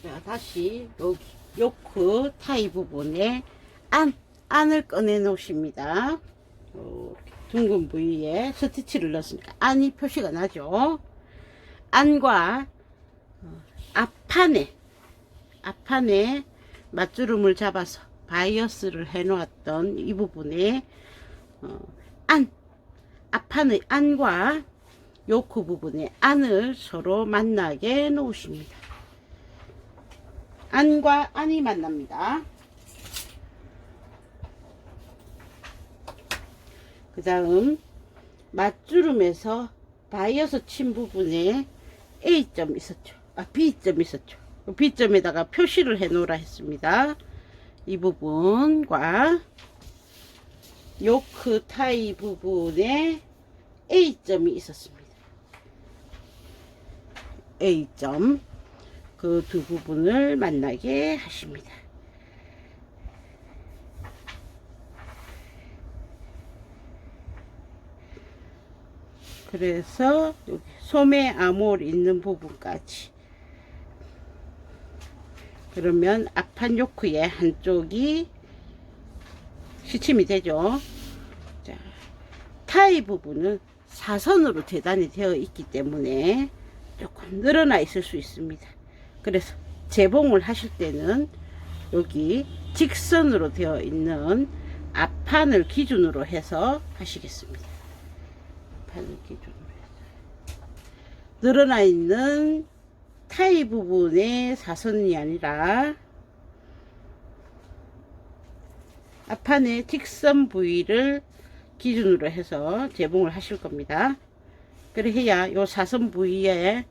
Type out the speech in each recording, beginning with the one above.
자, 다시 여기 요크 타이 부분에 안을 꺼내 놓으십니다. 둥근 부위에 스티치를 넣었으니까 안이 표시가 나죠. 안과 앞판에 맞주름을 잡아서 바이어스를 해 놓았던 이 부분에 앞판의 안과 요크 부분에 안을 서로 만나게 놓으십니다. 안과 안이 만납니다. 그 다음 맞주름에서 바이어스 친 부분에 A점 있었죠. B점 있었죠. B점에다가 표시를 해 놓으라 했습니다. 이 부분과 요크 타이 부분에 A점이 있었습니다. A점, 그 두 부분을 만나게 하십니다. 그래서 여기 소매 아몰 있는 부분까지, 그러면 앞판 요크의 한쪽이 시침이 되죠. 자, 타이 부분은 사선으로 재단이 되어 있기 때문에 조금 늘어나 있을 수 있습니다. 그래서 재봉을 하실 때는 여기 직선으로 되어 있는 앞판을 기준으로 해서 하시겠습니다. 앞판을 기준으로 해서 늘어나 있는 타이 부분의 사선이 아니라 앞판의 직선 부위를 기준으로 해서 재봉을 하실 겁니다. 그래야 요 사선 부위에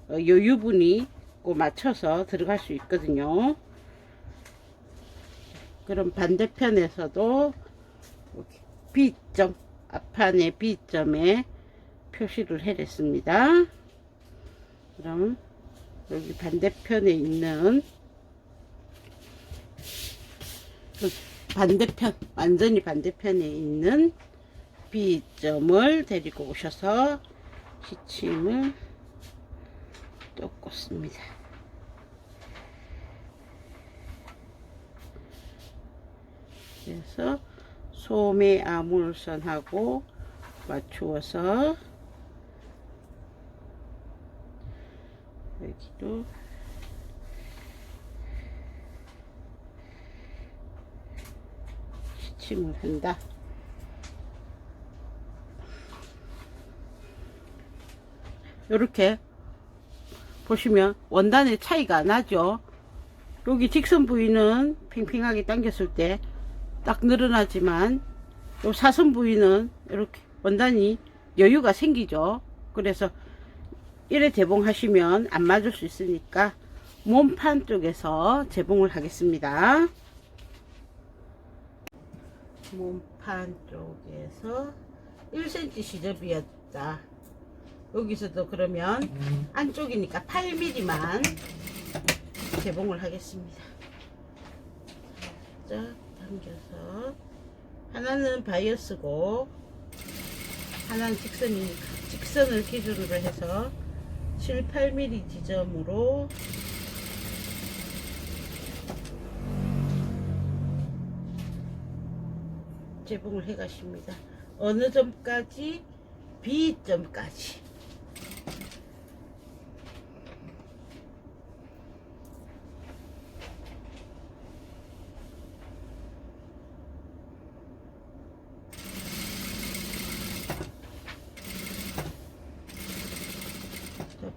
여유분이 맞춰서 들어갈 수 있거든요. 그럼 반대편에서도 B점, 앞판의 B점에 표시를 해냈습니다. 그럼 여기 반대편에 있는 반대편, 완전히 반대편에 있는 B점을 데리고 오셔서 시침을 또 꽂습니다. 그래서 소매 아몰선하고 맞추어서 여기도 시침을 한다. 이렇게 보시면 원단의 차이가 나죠. 여기 직선 부위는 팽팽하게 당겼을 때 딱 늘어나지만 요 사선 부위는 이렇게 원단이 여유가 생기죠. 그래서 이래 재봉하시면 안 맞을 수 있으니까 몸판 쪽에서 재봉을 하겠습니다. 몸판 쪽에서 1cm 시접이었다. 여기서도 그러면 안쪽이니까 8mm만 재봉을 하겠습니다. 자, 당겨서 하나는 바이어스고 하나는 직선이니까 직선을 기준으로 해서 7, 8mm 지점으로 재봉을 해 가십니다. 어느 점까지? B점까지.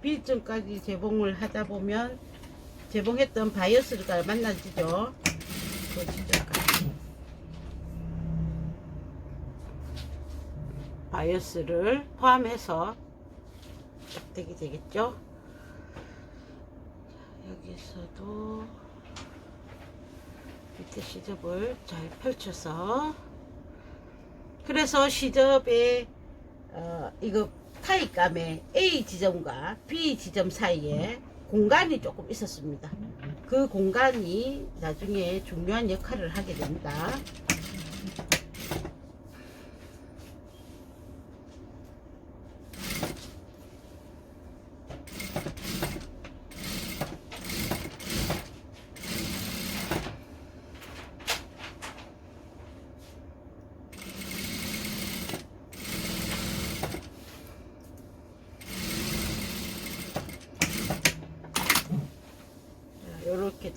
B점까지 재봉을 하다 보면 재봉했던 바이어스가 만나지죠. 그 지점까지 바이어스를 포함해서 짝대기 되겠죠. 여기서도 밑에 시접을 잘 펼쳐서, 그래서 시접에 이거 타이감에 A 지점과 B 지점 사이에 공간이 조금 있었습니다. 그 공간이 나중에 중요한 역할을 하게 됩니다.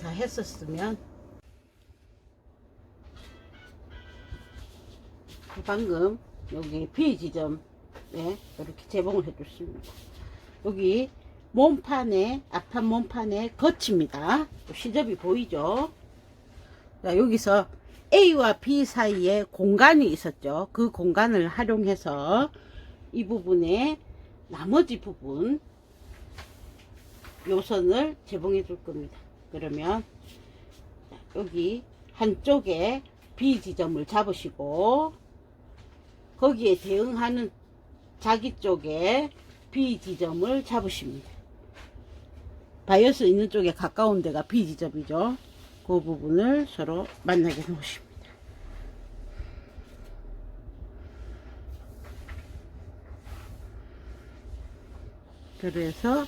다 했었으면. 방금 여기 B 지점에 이렇게 재봉을 해줬습니다. 여기 몸판에, 앞판 몸판에 거치입니다. 시접이 보이죠? 자, 여기서 A와 B 사이에 공간이 있었죠. 그 공간을 활용해서 이 부분에 나머지 부분 요선을 재봉해 줄 겁니다. 그러면 여기 한쪽에 B 지점을 잡으시고 거기에 대응하는 자기 쪽에 B 지점을 잡으십니다. 바이어스 있는 쪽에 가까운 데가 B 지점이죠. 그 부분을 서로 만나게 놓으십니다. 그래서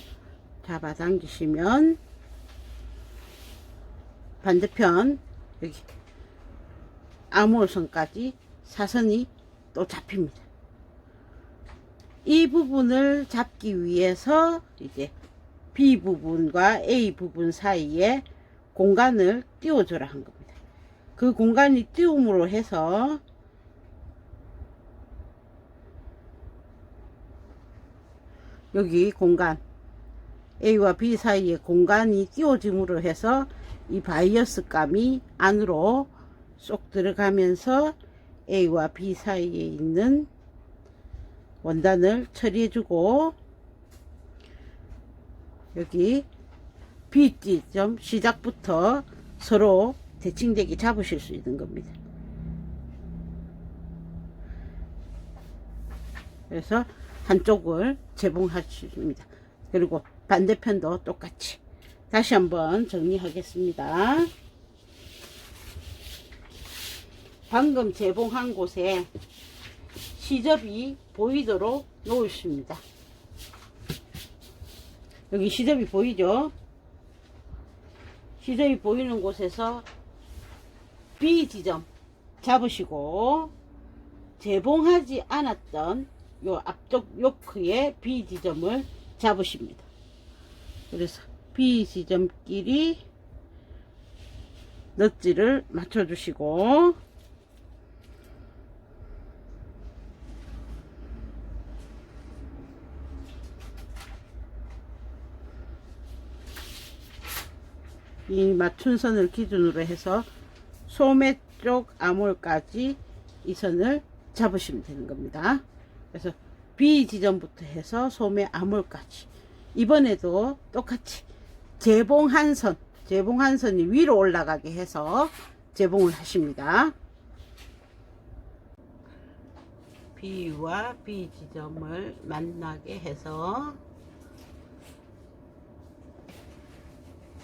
잡아당기시면 반대편 여기 아몰선까지 사선이 또 잡힙니다. 이 부분을 잡기 위해서 이제 B 부분과 A 부분 사이에 공간을 띄워줘라 한 겁니다. 그 공간이 띄움으로 해서 여기 공간 A와 B 사이에 공간이 띄워짐으로 해서 이 바이어스 감이 안으로 쏙 들어가면서 A와 B 사이에 있는 원단을 처리해주고 여기 B 지점 시작부터 서로 대칭되게 잡으실 수 있는 겁니다. 그래서 한쪽을 재봉하십니다. 그리고 반대편도 똑같이 다시 한번 정리하겠습니다. 방금 재봉한 곳에 시접이 보이도록 놓으십니다. 여기 시접이 보이죠? 시접이 보이는 곳에서 B 지점 잡으시고 재봉하지 않았던 요 앞쪽 요크의 B 지점을 잡으십니다. 그래서 B 지점끼리 넛지를 맞춰주시고 이 맞춘 선을 기준으로 해서 소매 쪽 아몰까지 이 선을 잡으시면 되는 겁니다. 그래서 B 지점부터 해서 소매 아몰까지 이번에도 똑같이 재봉한 선이 위로 올라가게 해서 재봉을 하십니다. B와 B 지점을 만나게 해서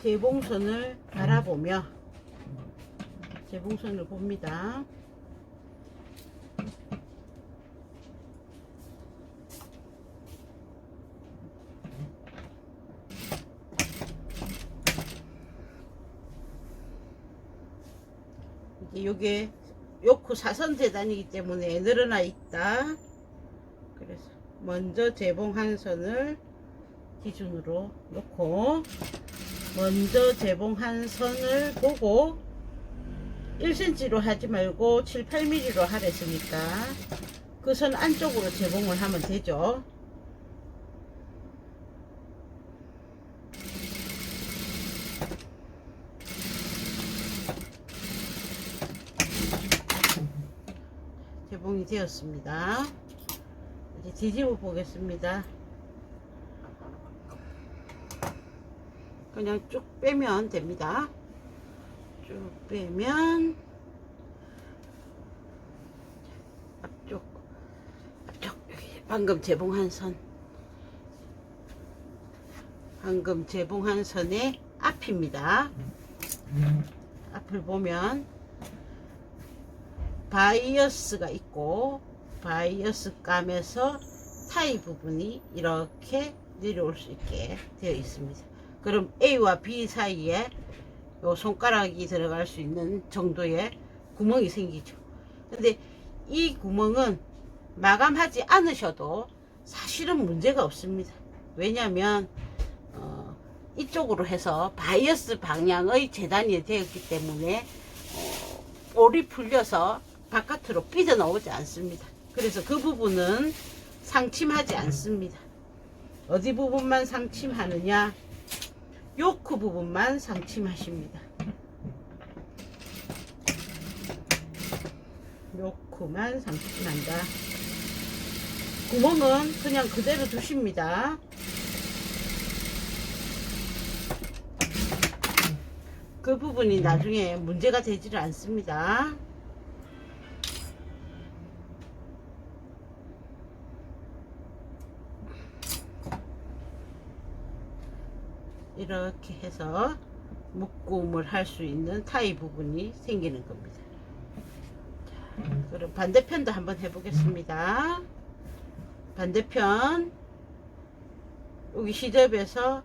재봉선을 바라보며 재봉선을 봅니다. 이게 요크 사선 재단이기 때문에 늘어나 있다. 그래서 먼저 재봉한 선을 기준으로 놓고 먼저 재봉한 선을 보고 1cm로 하지 말고 7, 8mm로 하랬으니까 그 선 안쪽으로 재봉을 하면 되죠. 재봉이 되었습니다. 이제 뒤집어 보겠습니다. 그냥 쭉 빼면 됩니다. 쭉 빼면 앞쪽 여기 방금 재봉한 선의 앞입니다. 앞을 보면 바이어스가 있고 바이어스 감에서 타이 부분이 이렇게 내려올 수 있게 되어 있습니다. 그럼 A와 B 사이에 요 손가락이 들어갈 수 있는 정도의 구멍이 생기죠. 근데 이 구멍은 마감하지 않으셔도 사실은 문제가 없습니다. 왜냐하면 이쪽으로 해서 바이어스 방향의 재단이 되었기 때문에 올이 풀려서 바깥으로 삐져나오지 않습니다. 그래서 그 부분은 상침하지 않습니다. 어디 부분만 상침하느냐? 요크 부분만 상침하십니다. 요크만 상침한다. 구멍은 그냥 그대로 두십니다. 그 부분이 나중에 문제가 되지를 않습니다. 이렇게 해서 묶음을 할 수 있는 타이 부분이 생기는 겁니다. 자, 그럼 반대편도 한번 해보겠습니다. 반대편 여기 시접에서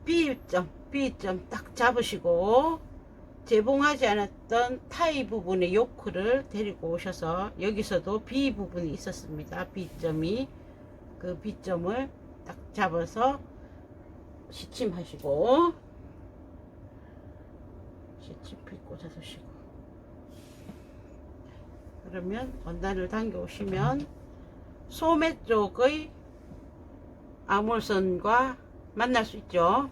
B점 딱 잡으시고 재봉하지 않았던 타이 부분의 요크를 데리고 오셔서 여기서도 B 부분이 있었습니다. B점이 그 B점을 딱 잡아서 시침하시고 시침필 꽂아두시고 그러면 원단을 당겨 오시면 소매 쪽의 아몰선과 만날 수 있죠.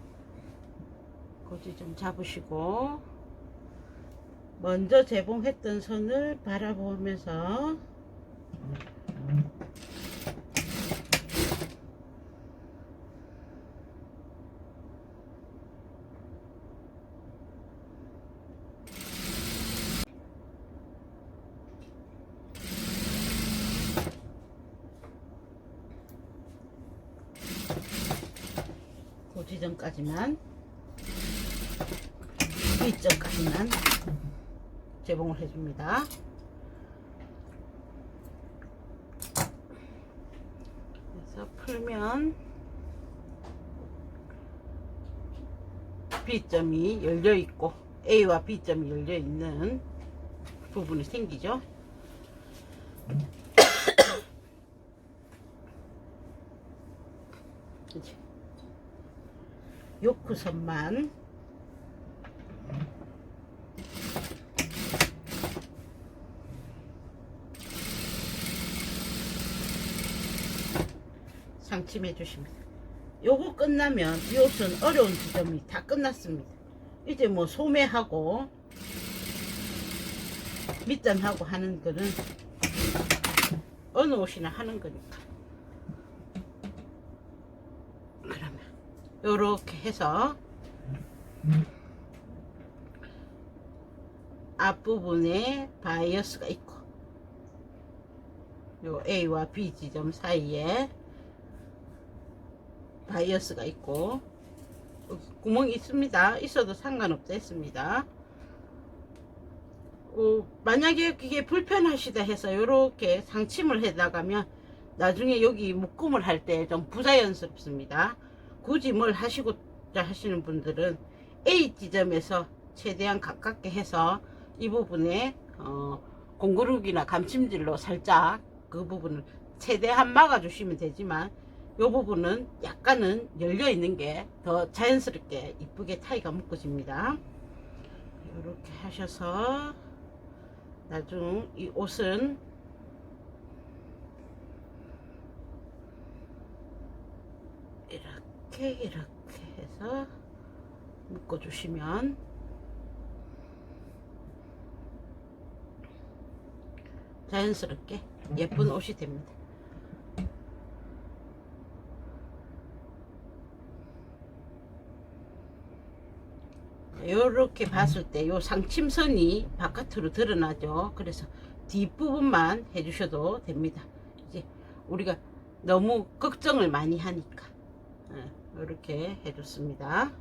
고지 좀 잡으시고 먼저 재봉했던 선을 바라보면서 그 지점까지만 B점까지만 재봉을 해줍니다. 그래서 풀면 B점이 열려있고 A와 B점이 열려있는 부분이 생기죠. 요크선만 상침해 주십니다. 요거 끝나면 이 옷은 어려운 지점이 다 끝났습니다. 이제 뭐 소매하고 밑단하고 하는 거는 어느 옷이나 하는 거니까. 그러면 요렇게 해서 앞부분에 바이어스가 있고 요 A와 B 지점 사이에 바이어스가 있고 구멍이 있습니다. 있어도 상관없다 했습니다. 만약에 그게 불편하시다 해서 이렇게 상침을 해 나가면 나중에 여기 묶음을 할 때 좀 부자연스럽습니다. 굳이 뭘 하시고자 하시는 분들은 A 지점에서 최대한 가깝게 해서 이 부분에 공구룩이나 감침질로 살짝 그 부분을 최대한 막아 주시면 되지만 이 부분은 약간은 열려 있는 게 더 자연스럽게 이쁘게 타이가 묶어집니다. 이렇게 하셔서 나중 이 옷은 이렇게 해서 묶어 주시면 자연스럽게 예쁜 옷이 됩니다. 이렇게 봤을 때 요 상침선이 바깥으로 드러나죠. 그래서 뒷부분만 해주셔도 됩니다. 이제 우리가 너무 걱정을 많이 하니까 이렇게 해줬습니다.